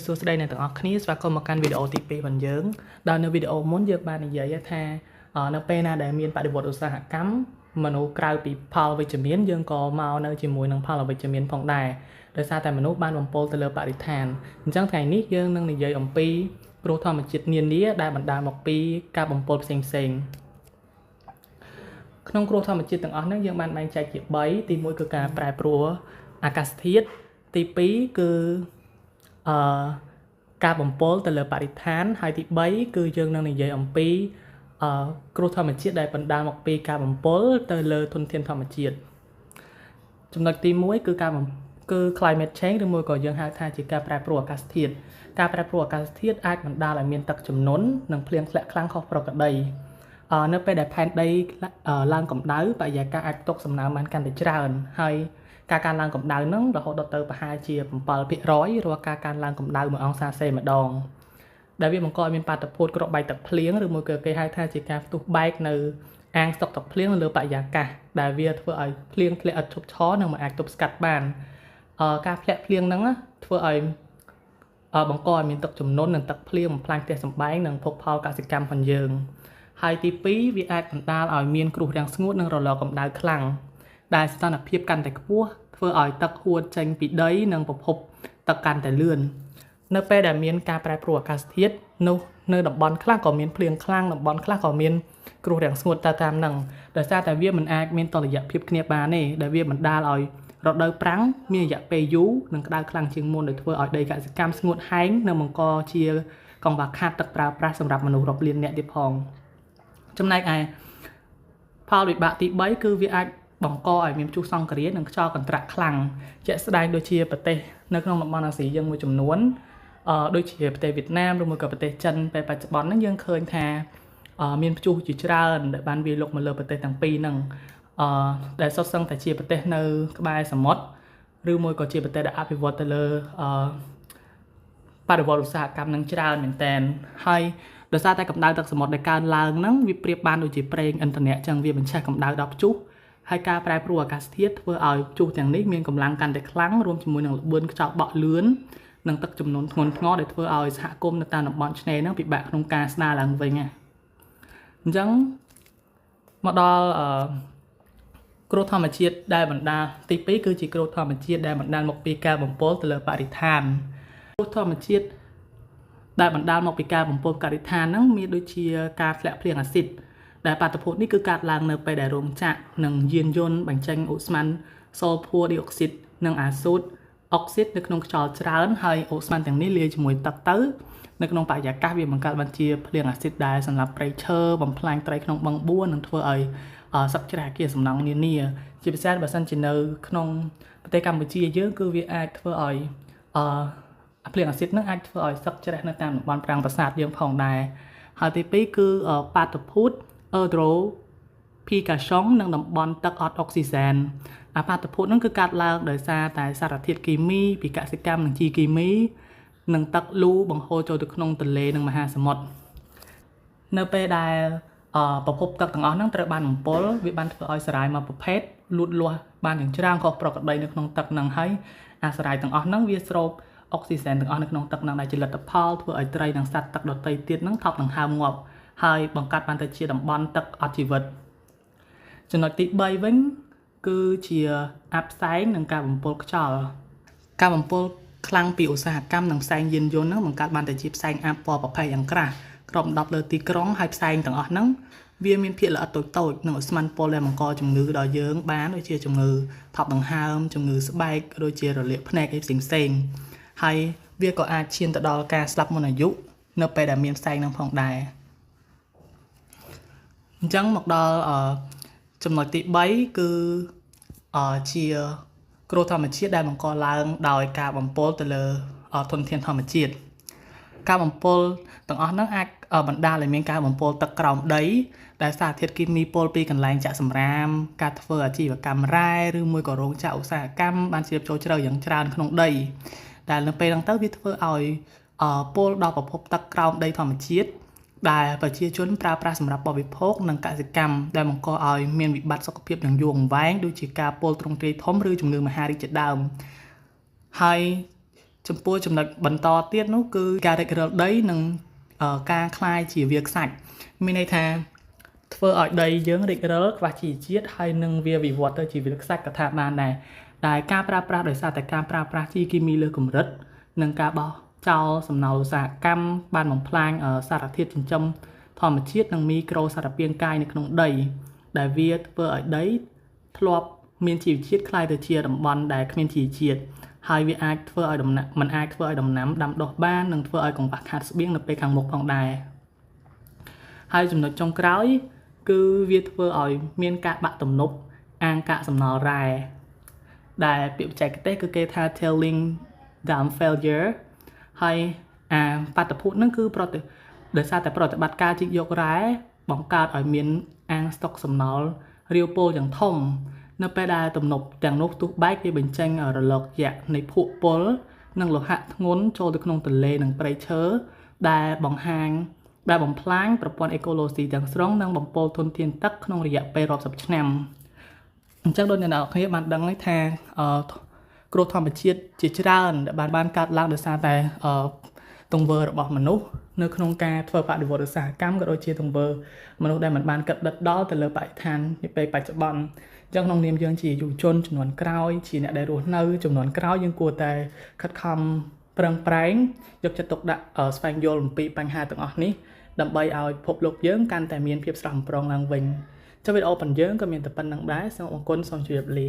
សួស្តីអ្នកទាំងអស់គ្នាស្វាគមន៍មកកាន់វីដេអូទី2របស់យើងដោយនៅវីដេអូមុនយើងបាននិយាយថានៅពេលណាដែលមានបដិវត្តឧស្សាហកម្មមនុស្សក្រៅពីផលវិជ្ជមានយើងក៏មកនៅជាមួយនឹងផលអវិជ្ជមានផងដែរដោយសារតែមនុស្សបានបំពុលទៅលើបរិស្ថានអញ្ចឹងថ្ងៃនេះយើងនឹងនិយាយអំពីគ្រោះធម្មជាតិនានាដែលបណ្ដាលមកពីការបំពុលផ្សេងៗក្នុងគ្រោះធម្មជាតិទាំងអស់នេះយើងបានបែងចែកជា3ទី1គឺការប្រែប្រួលអាកាសធាតុទី2គឺការបំពុលទៅលើបរិស្ថានហើយទី3គឺយើងនឹងនិយាយអំពីគ្រោះធម្មជាតិដែលបណ្ដាលមកពីការបំពុលទៅលើធនធានធម្មជាតិចំណុចទី1គឺ climate change ឬមួយក៏យើងហៅថាជាការប្រែប្រួលអាកាសធាតុការប្រែប្រួលអាកាសធាតុអាចបណ្ដាលឲ្យមានទឹកជំនន់និងភ្លៀងធ្លាក់ខ្លាំងខុសប្រក្រតីនៅពេលដែលផែនដីឡើងកម្ដៅបរិយាកាសអាចផ្ទុកសំណើមបានកាន់តែច្រើនហើយការកើនឡើងកម្ដៅហ្នឹងរហូតដល់ទៅប្រហែលជា7%រាល់ការកើនឡើងកម្ដៅ1អង្សាសេម្ដងដែលវាបង្កឲ្យមានបាតុភូតគ្រាប់បែកទឹកភ្លៀងឬមួយក៏គេហៅថាជាការផ្ទុះបែកនៅអាងស្តុកទឹកភ្លៀងនៅលើបរិយាកាសដែលវាធ្វើឲ្យភ្លៀងធ្លាក់ឥតឈប់ឈរនិងមិនអាចទប់ស្កាត់បានការធ្លាក់ភ្លៀងហ្នឹងធ្វើឲ្យបង្កឲ្យមានទឹកជំនន់និងទឹកភ្លៀងបំផ្លាញផ្ទះសម្បែងនិងភោគផលកសិកម្មផងយើងហើយទី2វាអាចបណ្ដាលឲ្យមានគ្រោះរាំងស្ងួតនិងរលកកម្ដៅខ្លាំងដែលសីតុណ្ហភាពកាន់តែខ្ពស់ធ្វើឲ្យទឹកហួតចេញពីដីនិងប្រភពទឹកកាន់តែលឿននៅពេលដែលមានការប្រែប្រួលអាកាសធាតុនោះនៅតំបន់ខ្លះក៏មានភ្លៀងខ្លាំងតំបន់ខ្លះក៏មានគ្រោះរាំងស្ងួតតាមហ្នឹងដោយសារតែវាមិនអាចមានតុល្យភាពគ្នាបានទេដែលវាបណ្ដាលឲ្យរដូវប្រាំងមានរយៈពេលយូរនិងក្តៅខ្លាំងជាងមុនដែលធ្វើឲ្យដីកសិកម្មស្ងួតហែងនិងបង្កជាកង្វះខាតទឹកប្រើប្រាស់សម្រាប់មនុស្សរាប់លាននាក់ទៀតផងចំណែកឯផលវិបាកទី3គឺវាអាចបង្កឲ្យមានព្យុះសង្គ្រាមនិងខ្យល់កន្ត្រាក់ខ្លាំងជាក់ស្ដែងដូចជាប្រទេសនៅក្នុងតំបន់អាស៊ីយើងមួយចំនួនដូចជាប្រទេសវៀតណាមឬមួយក៏ប្រទេសចិនពេលបច្ចុប្បន្នហ្នឹងយើងឃើញថាមានព្យុះជាច្រើនដែលបានវាយលុកមកលើប្រទេសទាំងពីរហ្នឹងដែលសុទ្ធសឹងតែជាប្រទេសនៅក្បែរសមុទ្រឬមួយក៏ជាប្រទេសដែលអភិវឌ្ឍទៅលើបរិវត្តឧស្សាហកម្មនឹងច្រើនមែនតើហើយដោយសារតែកម្ដៅទឹកសមុទ្រដែលកើនឡើងហ្នឹងវាប្រៀបបានដូចជាប្រេងឥន្ធនៈអញ្ចឹងវាបញ្ឆេះកម្ដៅដល់ព្យុះហើយការប្រែប្រួលអាកាសធាតុធ្វើឲ្យព្យុះទាំងនេះមានកម្លាំងកាន់តែខ្លាំងរួមជាមួយនឹងល្បឿនខ្យល់បក់លឿននិងទឹកជំនន់ធ្ងន់ធ្ងរដែលធ្វើឲ្យសហគមន៍នៅតាមតំបន់ឆ្នេរហ្នឹងពិបាកក្នុងការស្ដារឡើងវិញអញ្ចឹងមកដល់គ្រោះធម្មជាតិដែលបណ្ដាលទី2គឺជាគ្រោះធម្មជាតិដែលបណ្ដាលមកពីការបំពុលទៅលើបរិស្ថានគ្រោះធម្មជាតិដែលបណ្ដាលមកពីការបំពុលបរិស្ថានហ្នឹងមានដូចជាការធ្លាក់ភ្លៀងអាស៊ីតដែលបាតុភូតនេះគឺកើតឡើងនៅពេលដែលរោងចក្រនិងយានយន្តបញ្ចេញឧស្ម័នស៊ុលផូឌីអុកស៊ីតនិងអាសូតអុកស៊ីតនៅក្នុងខ្យល់ច្រើនហើយឧស្ម័នទាំងនេះលាយជាមួយទឹកទៅនៅក្នុងបរិយាកាសវាបង្កើតបានជាភ្លៀងអាស៊ីតដែលសម្រាប់ព្រៃឈើបំផ្លាញត្រីក្នុងបឹងបួននិងធ្វើឲ្យសត្វច្រែះគាសំណង់នានាជាពិសេសបើសិនជានៅក្នុងប្រទេសកម្ពុជាយើងគឺវាអាចធ្វើឲ្យភ្លៀងអាស៊ីតនឹងអាចធ្វើឲ្យសត្វច្រេះនៅតាមតំបន់ប្រាំងប្រាសាទយើងផងដែរហើយទី2គឺបាតុភូតEutropication និងតំបន់ទឹកអត់អុកស៊ីសែនបាតុភូតហ្នឹងគឺកើតឡើងដោយសារតែសារធាតុគីមីពីកសិកម្មនិងជីគីមីនិងទឹកលូបង្ហូរចូលទៅក្នុងទន្លេនិងមហាសមុទ្រនៅពេលដែលប្រភពទឹកទាំងអស់ហ្នឹងត្រូវបានបំពុលវាបានធ្វើឲ្យសារ៉ាយមួយប្រភេទលូតលាស់បានយ៉ាងច្រើនខុសប្រក្រតីនៅក្នុងទឹកហ្នឹងហើយអាសារ៉ាយទាំងអស់ហ្នឹងវាស្រូបអុកស៊ីសែនទាំងអស់នៅក្នុងទឹកហ្នឹងដែលជាលទ្ធផលធ្វើឲ្យត្រីនិងសត្វទឹកដទៃទៀតហ្នឹងថប់ដង្ហើមងាប់ហើយបង្កើតបានទៅជាតំបន់ទឹកអត់ជីវិតចំណុចទី3វិញគឺជាអាប់ផ្សែងនិងការបំពុលខ្យល់ការបំពុលខ្លាំងពីឧស្សាហកម្មនិងផ្សែងយានយន្តហ្នឹងបង្កើតបានទៅជាផ្សែងអាប់ពណ៌ប្រផេះយ៉ាងក្រាស់គ្របដណ្ដប់លើទីក្រុងហើយផ្សែងទាំងអស់ហ្នឹងវាមានភាគល្អិតតូចៗនិងឧស្ម័នពុលដែលបង្កជំងឺដល់យើងបានដូចជាជំងឺថប់ដង្ហើមជំងឺស្បែកដូចជារលាកភ្នែកអីផ្សេងៗហើយវាក៏អាចឈានទៅដល់ការស្លាប់មុនអាយុនៅពេលដែលមានផ្សែងហ្នឹងផងដែរអញ្ចឹងមកដល់ចំណុចទី3គឺជាគ្រោះធម្មជាតិដែលបង្កឡើងដោយការបំពុលទៅលើធនធានធម្មជាតិការបំពុលទាំងអស់ហ្នឹងអាចបណ្ដាលឲ្យមានការបំពុលទឹកក្រោមដីដែលសារធាតុគីមីពុលពីកន្លែងចាក់សម្រាមការធ្វើអាជីវកម្មរ៉ែឬមួយក៏រោងចក្រឧស្សាហកម្មបានជ្រាបចូលជ្រៅយ៉ាងច្រើនក្នុងដីដែលនៅពេលហ្នឹងទៅវាធ្វើឲ្យពុលដល់ប្រភពទឹកក្រោមដីធម្មជាតិដែលប្រជាជនប្រើប្រាស់សម្រាប់បរិភោគនិងកសិកម្មដែលបង្កឲ្យមានវិបត្តិសុខភាពយ៉ាងយូរអង្វែងដូចជាការពុលទ្រង់ទ្រាយធំឬជំងឺមហារីកជាដើមហើយ ចំពោះចំណុចបន្តទៀតនោះគឺការរិចរឹលដីនិងការคลายជាវាខ្សាច់មានន័យថាធ្វើឲ្យដីយើងរិចរឹលខ្វះជីជាតិហើយនឹងវាវិវត្តទៅជាវាខ្សាច់ក៏ថាបានដែរតែការប្រើប្រាស់ដោយសារតែការប្រើប្រាស់ជីគីមីលើកម្រិតនិងការបោះចោលសំណល់ឧស្សាហកម្មបានបំផ្លាញសារធាតុចិញ្ចឹមធម្មជាតិនិងមីក្រូសារពាង្គកាយនៅក្នុងដីដែលវាធ្វើឲ្យដីធ្លាប់មានជីវជាតិคล้ายទៅជាតំបន់ដែលគ្មានជីវជាតិហើយវាអាចធ្វើឲ្យมันអាចធ្វើឲ្យដំណាំដាំដុះបាននិងធ្វើឲ្យកង្វះខាតស្បៀងនៅពេលខាងមុខផងដែរហើយចំណុចចុងក្រោយគឺវាធ្វើឲ្យមានការបាក់ទំនប់អាងកាកសំណល់រ៉ែដែលពាក្យបច្ចេកទេសគឺគេថា tailing dam failure ហើយបាតុភូតហ្នឹងគឺដោយសារតែប្រតិបត្តិការជីកយករ៉ែបង្កើតឲ្យមានអាងស្តុកសំណល់រាវពុលយ៉ាងធំនៅពេលដែលទំនប់ទាំងនោះទុះបែកវាបញ្ចេញរលកយក្សនៃភក់ពុលនិងលោហៈធ្ងន់ចូលទៅក្នុងទន្លេនិងព្រៃឈើដែលបំផ្លាញប្រព័ន្ធអេកូឡូស៊ីទាំងស្រុងនិងបំពុលធនធានទឹកក្នុងរយៈពេលរាប់សិបឆ្នាំអញ្ចឹងដូចអ្នកនរគ្នាបានដឹងហើយថាគ្រោះធម្មជាតិជាច្រើនដែលបានកើតឡើងដោយសារតែទង្វើរបស់មនុស្សនៅក្នុងការធ្វើបដិវត្តឧស្សាហកម្មក៏ដូចជាទង្វើមនុស្សដែលមិនបានគិតដិតដល់ទៅលើបរិស្ថាននាពេលបច្ចុប្បន្នអញ្ចឹងក្នុងនាមយើងជាយុវជនជំនាន់ក្រោយជាអ្នកដែលរស់នៅជំនាន់ក្រោយយើងគួរតែខិតខំប្រឹងប្រែងយកចិត្តទុកដាក់ស្វែងយល់អំពីបញ្ហាទាំងអស់នេះដើម្បីឲ្យពិភពលោកយើងកាន់តែមានភាពស្រស់បំព្រងឡើងវិញចុះវីដេអូប៉ុនយើងក៏មានតែប៉ុណ្្នឹងដែរសូមអរគុណសូមជម្រាបលា